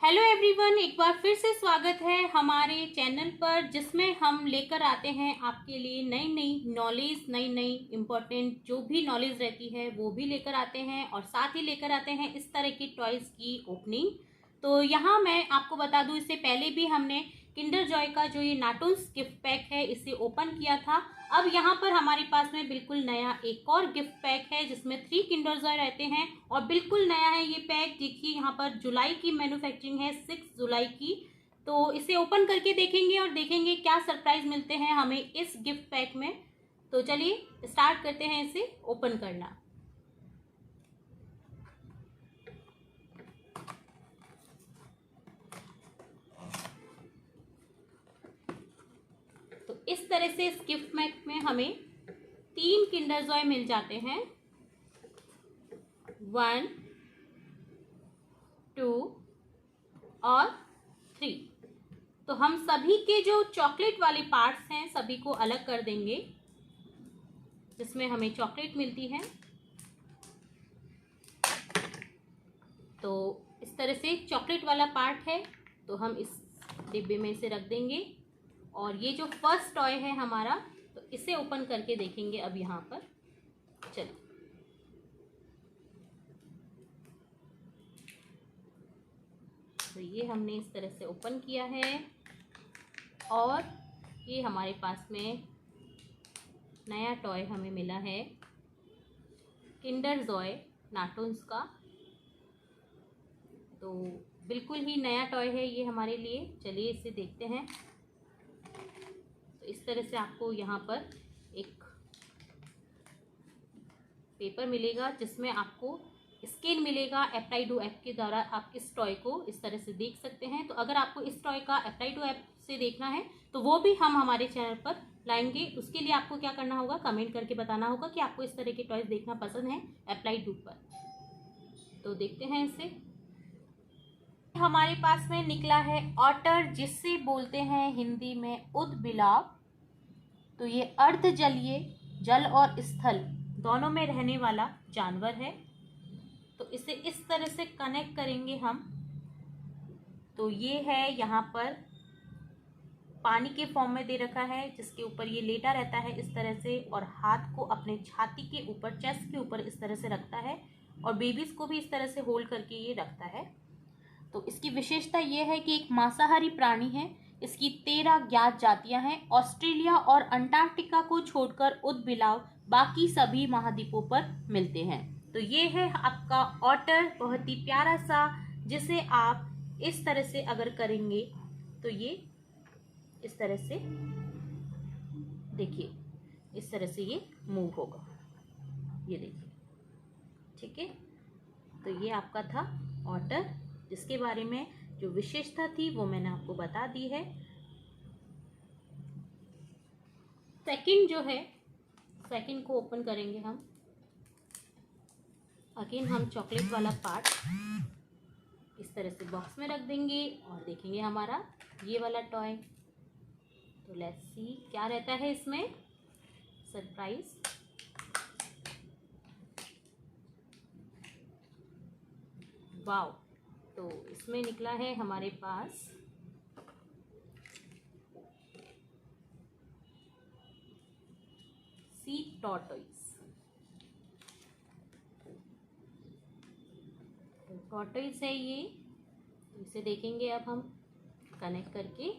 Hello everyone, एक बार फिर से स्वागत है हमारे चैनल पर, जिसमें हम लेकर आते हैं आपके लिए नई नई नॉलेज, नई नई इम्पोर्टेंट जो भी नॉलेज रहती है वो भी लेकर आते हैं, और साथ ही लेकर आते हैं इस तरह की टॉयज़ की ओपनिंग। तो यहाँ मैं आपको बता दूँ, इससे पहले भी हमने किंडर जॉय का जो ये नाटून्स गिफ्ट पैक है इसे ओपन किया था। अब यहाँ पर हमारे पास में बिल्कुल नया एक और गिफ्ट पैक है जिसमें 3 किंडर जॉय रहते हैं, और बिल्कुल नया है ये पैक। देखिए यहाँ पर जुलाई की मैन्युफैक्चरिंग है, 6 जुलाई की। तो इसे ओपन करके देखेंगे और देखेंगे क्या सरप्राइज मिलते हैं हमें इस गिफ्ट पैक में। तो चलिए स्टार्ट करते हैं इसे ओपन करना। तो इस तरह से इस गिफ्ट पैक में हमें 3 किंडर जॉय मिल जाते हैं, 1, 2 और 3। तो हम सभी के जो चॉकलेट वाले पार्ट्स हैं सभी को अलग कर देंगे, जिसमें हमें चॉकलेट मिलती है। तो इस तरह से चॉकलेट वाला पार्ट है, तो हम इस डिब्बे में इसे रख देंगे। और ये जो फर्स्ट टॉय है हमारा, तो इसे ओपन करके देखेंगे अब यहाँ पर। चलिए, तो ये हमने इस तरह से ओपन किया है, और ये हमारे पास में नया टॉय हमें मिला है किंडर जॉय नाटून्स का। तो बिल्कुल ही नया टॉय है ये हमारे लिए। चलिए इसे देखते हैं। तो इस तरह से आपको यहाँ पर एक पेपर मिलेगा जिसमें आपको स्केल मिलेगा। अप्लाई डू ऐप के द्वारा आप इस टॉय को इस तरह से देख सकते हैं। तो अगर आपको इस टॉय का अप्लाई डू ऐप से देखना है तो वो भी हम हमारे चैनल पर लाएंगे। उसके लिए आपको क्या करना होगा, कमेंट करके बताना होगा कि आपको इस तरह के टॉयज देखना पसंद है अप्लाई डू पर। तो देखते हैं इसे। हमारे पास में निकला है ऑटर, जिससे बोलते हैं हिंदी में उदबिलाव। तो ये अर्ध जलीय, जल और स्थल दोनों में रहने वाला जानवर है। तो इसे इस तरह से कनेक्ट करेंगे हम। तो ये है यहाँ पर पानी के फॉर्म में दे रखा है, जिसके ऊपर ये लेटा रहता है इस तरह से, और हाथ को अपने छाती के ऊपर, चेस्ट के ऊपर इस तरह से रखता है, और बेबीज को भी इस तरह से होल्ड करके ये रखता है। तो इसकी विशेषता ये है कि एक मांसाहारी प्राणी है। इसकी 13 ज्ञात जातियां हैं। ऑस्ट्रेलिया और अंटार्कटिका को छोड़कर उदबिलाव बाकी सभी महाद्वीपों पर मिलते हैं। तो ये है आपका ऑटर, बहुत ही प्यारा सा, जिसे आप इस तरह से अगर करेंगे तो ये इस तरह से, देखिए इस तरह से ये मूव होगा, ये देखिए। ठीक है, तो ये आपका था ऑटर, जिसके बारे में जो विशेषता थी वो मैंने आपको बता दी है। सेकंड जो है, सेकंड को ओपन करेंगे हम। अगेन हम चॉकलेट वाला पार्ट इस तरह से बॉक्स में रख देंगे, और देखेंगे हमारा ये वाला टॉय। तो लेट्स सी क्या रहता है इसमें सरप्राइज। वाओ, तो इसमें निकला है हमारे पास सी टॉर्टोइज। तो टॉर्टोइज है ये। तो इसे देखेंगे अब हम कनेक्ट करके।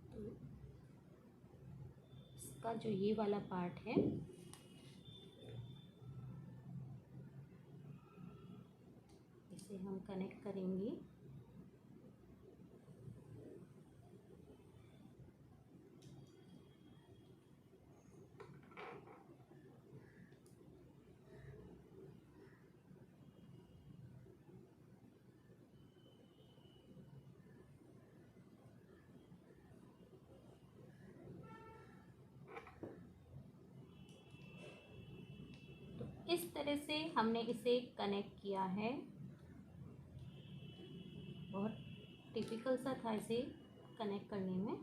तो इसका जो ये वाला पार्ट है, इसे हम कनेक्ट करेंगे। इस तरह से हमने इसे कनेक्ट किया है। बहुत टिपिकल सा था इसे कनेक्ट करने में।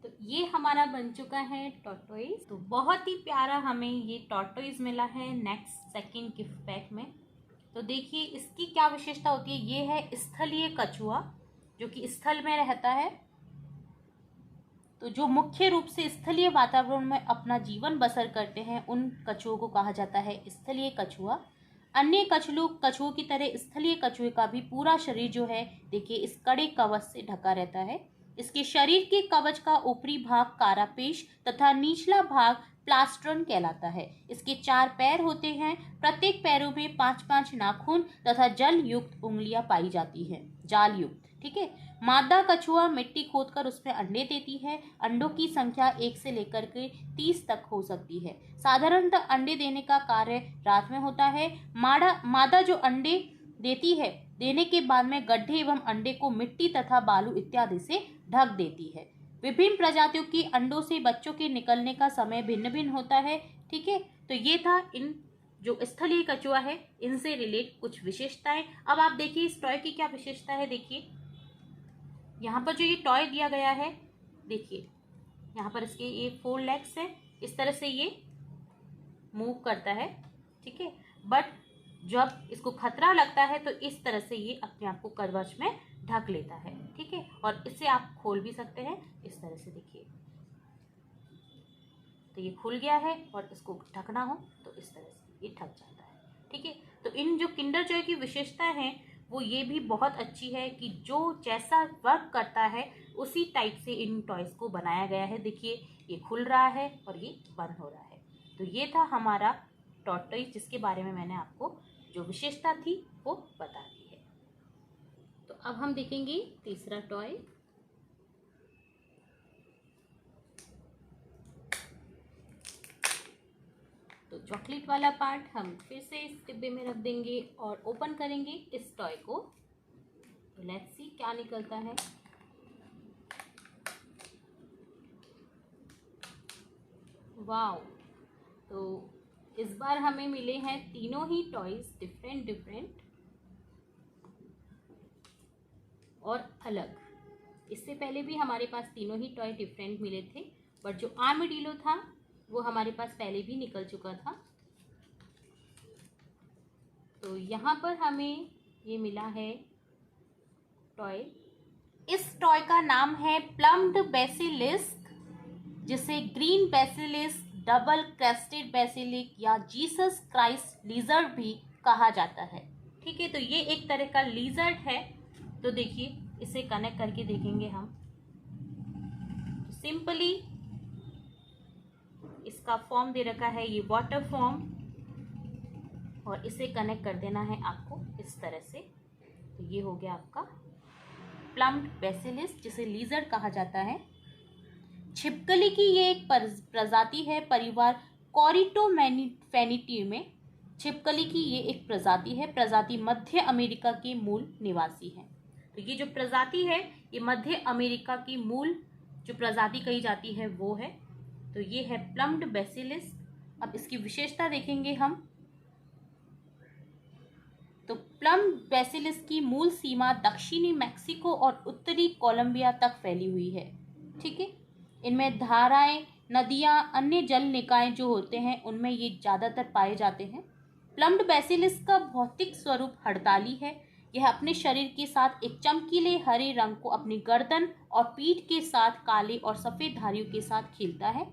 तो ये हमारा बन चुका है टॉर्टोइज। तो बहुत ही प्यारा हमें ये टॉर्टोइज मिला है नेक्स्ट सेकंड गिफ्ट पैक में। तो देखिए इसकी क्या विशेषता होती है। ये है स्थलीय कछुआ, जो कि स्थल में रहता है। तो जो मुख्य रूप से स्थलीय वातावरण में अपना जीवन बसर करते हैं उन कछुओं को कहा जाता है स्थलीय कछुआ। अन्य कछुओं की तरह स्थलीय कछुए का भी पूरा शरीर जो है देखिए इस कड़े कवच से ढका रहता है। इसके शरीर के कवच का ऊपरी भाग कारापेश तथा निचला भाग प्लास्ट्रन कहलाता है। इसके 4 पैर होते हैं। प्रत्येक पैरों में 5-5 नाखून तथा जल युक्त उंगलियां पाई जाती हैं, जाल युक्त। ठीक है। मादा कछुआ मिट्टी खोदकर उसमें अंडे देती है। अंडों की संख्या 1 से लेकर के 30 तक हो सकती है। साधारणतः अंडे देने का कार्य रात में होता है। मादा जो अंडे देती है, देने के बाद में गड्ढे एवं अंडे को मिट्टी तथा बालू इत्यादि से ढक देती है। विभिन्न प्रजातियों की अंडों से बच्चों के निकलने का समय भिन्न भिन्न होता है। ठीक है। तो ये था इन जो स्थलीय कछुआ है इनसे रिलेट कुछ विशेषताएं। अब आप देखिए इस टॉय की क्या विशेषता है। देखिए यहाँ पर जो ये टॉय दिया गया है, देखिए यहाँ पर इसके ये 4 लेग्स है। इस तरह से ये मूव करता है। ठीक है। बट जब इसको खतरा लगता है तो इस तरह से ये अपने आप को कवच में ढक लेता है। ठीक है। और इसे आप खोल भी सकते हैं इस तरह से। देखिए तो ये खुल गया है और इसको ढकना हो तो इस तरह से ये ढक जाता है। ठीक है। तो इन जो किंडर जॉय की विशेषता है वो ये भी बहुत अच्छी है कि जो जैसा वर्क करता है उसी टाइप से इन टॉयज को बनाया गया है। देखिए ये खुल रहा है और ये बंद हो रहा है। तो ये था हमारा टॉर्टोइज जिसके बारे में मैंने आपको जो विशेषता थी वो बता दी है। तो अब हम देखेंगे तीसरा टॉय। तो चॉकलेट वाला पार्ट हम फिर से इस डिब्बे में रख देंगे और ओपन करेंगे इस टॉय को। तो लेट्स सी क्या निकलता है। वाओ। तो इस बार हमें मिले हैं तीनों ही टॉयज डिफरेंट और अलग। इससे पहले भी हमारे पास तीनों ही टॉय डिफरेंट मिले थे, बट जो आर्मडिलो था वो हमारे पास पहले भी निकल चुका था। तो यहाँ पर हमें ये मिला है टॉय। इस टॉय का नाम है प्लम्ड बेसिलिस्क, जिसे green basilisk, double crested Basilic या जीसस क्राइस्ट लिजर्ड भी कहा जाता है। ठीक है। तो ये एक तरह का लिजर्ड है। तो देखिए इसे कनेक्ट करके देखेंगे हम। सिंपली इसका फॉर्म दे रखा है ये वाटर फॉर्म, और इसे कनेक्ट कर देना है आपको इस तरह से। तो ये हो गया आपका प्लम्ड बेसिलिस जिसे लिजर्ड कहा जाता है। छिपकली की ये एक प्रजाति है परिवार कॉरिटोफेनिटी में। छिपकली की ये एक प्रजाति है। प्रजाति मध्य अमेरिका के मूल निवासी है। तो ये जो प्रजाति है ये मध्य अमेरिका की मूल जो प्रजाति कही जाती है वो है। तो ये है प्लम्ड बेसिलिस। अब इसकी विशेषता देखेंगे हम। तो प्लम्ड बेसिलिस की मूल सीमा दक्षिणी मैक्सिको और उत्तरी कोलंबिया तक फैली हुई है। ठीक है। इनमें धाराएं, नदियां, अन्य जल निकाय जो होते हैं उनमें ये ज़्यादातर पाए जाते हैं। प्लम्ड बेसिलिस का भौतिक स्वरूप हड़ताली है। यह अपने शरीर के साथ एक चमकीले हरे रंग को अपनी गर्दन और पीठ के साथ काले और सफ़ेद धारियों के साथ खीलता है।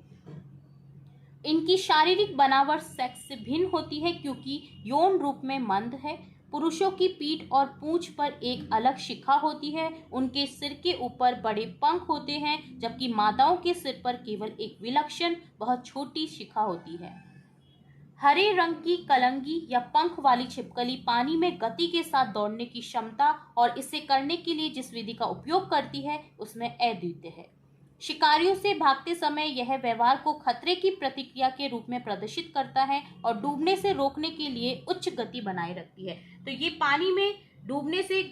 इनकी शारीरिक बनावट सेक्स से भिन्न होती है क्योंकि यौन रूप में मंद है। पुरुषों की पीठ और पूंछ पर एक अलग शिखा होती है। उनके सिर के ऊपर बड़े पंख होते हैं, जबकि मादाओं के सिर पर केवल एक विलक्षण बहुत छोटी शिखा होती है। हरे रंग की कलंगी या पंख वाली छिपकली पानी में गति के साथ दौड़ने की क्षमता और इसे करने के लिए जिस विधि का उपयोग करती है उसमें अद्वितीय है। शिकारियों से भागते समय यह व्यवहार को खतरे की प्रतिक्रिया के रूप में प्रदर्शित करता है और डूबने से रोकने के लिए उच्च गति बनाए रखती है। तो ये पानी में डूबने से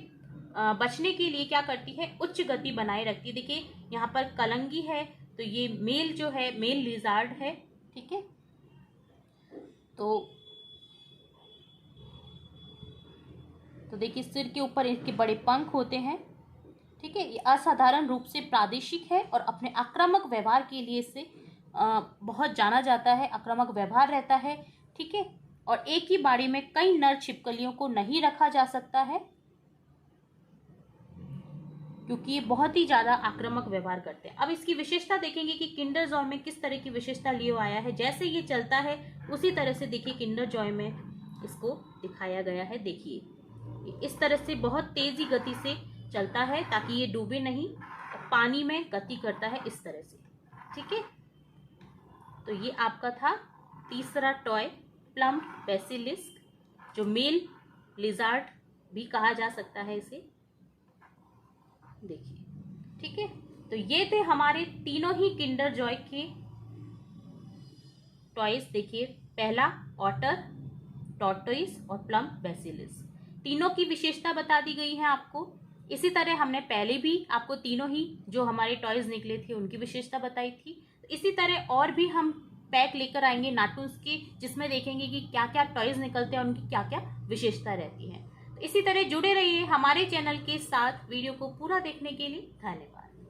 बचने के लिए क्या करती है, उच्च गति बनाए रखती है। देखिए यहाँ पर कलंगी है, तो ये मेल जो है मेल लिजार्ड है। ठीक है। तो देखिए सिर के ऊपर इसके बड़े पंख होते हैं। ठीक है, ये असाधारण रूप से प्रादेशिक है और अपने आक्रामक व्यवहार के लिए इसे बहुत जाना जाता है। आक्रामक व्यवहार रहता है, ठीक है, और एक ही बाड़ी में कई नर छिपकलियों को नहीं रखा जा सकता है क्योंकि ये बहुत ही ज़्यादा आक्रामक व्यवहार करते हैं। अब इसकी विशेषता देखेंगे कि किंडर जॉय में किस तरह की विशेषता लियो आया है। जैसे ये चलता है उसी तरह से देखिए किंडर जॉय में इसको दिखाया गया है। देखिए इस तरह से बहुत तेज़ी गति से चलता है ताकि ये डूबे नहीं, पानी में गति करता है इस तरह से, ठीक है। तो ये आपका था तीसरा टॉय, प्लम्प बेसिलिस्क, जो मेल लिजार्ड भी कहा जा सकता है इसे, देखिए, ठीक है। तो ये थे हमारे तीनों ही किंडर जॉय के टॉयज। देखिए पहला ऑटर, टॉर्टोइस और प्लम्प बेसिलिस्क, तीनों की विशेषता बता दी गई है आपको। इसी तरह हमने पहले भी आपको तीनों ही जो हमारे टॉयज निकले थे उनकी विशेषता बताई थी। इसी तरह और भी हम पैक लेकर आएंगे नाटून्स के, जिसमें देखेंगे कि क्या क्या टॉयज निकलते हैं और उनकी क्या क्या विशेषता रहती है। तो इसी तरह जुड़े रहिए हमारे चैनल के साथ। वीडियो को पूरा देखने के लिए धन्यवाद।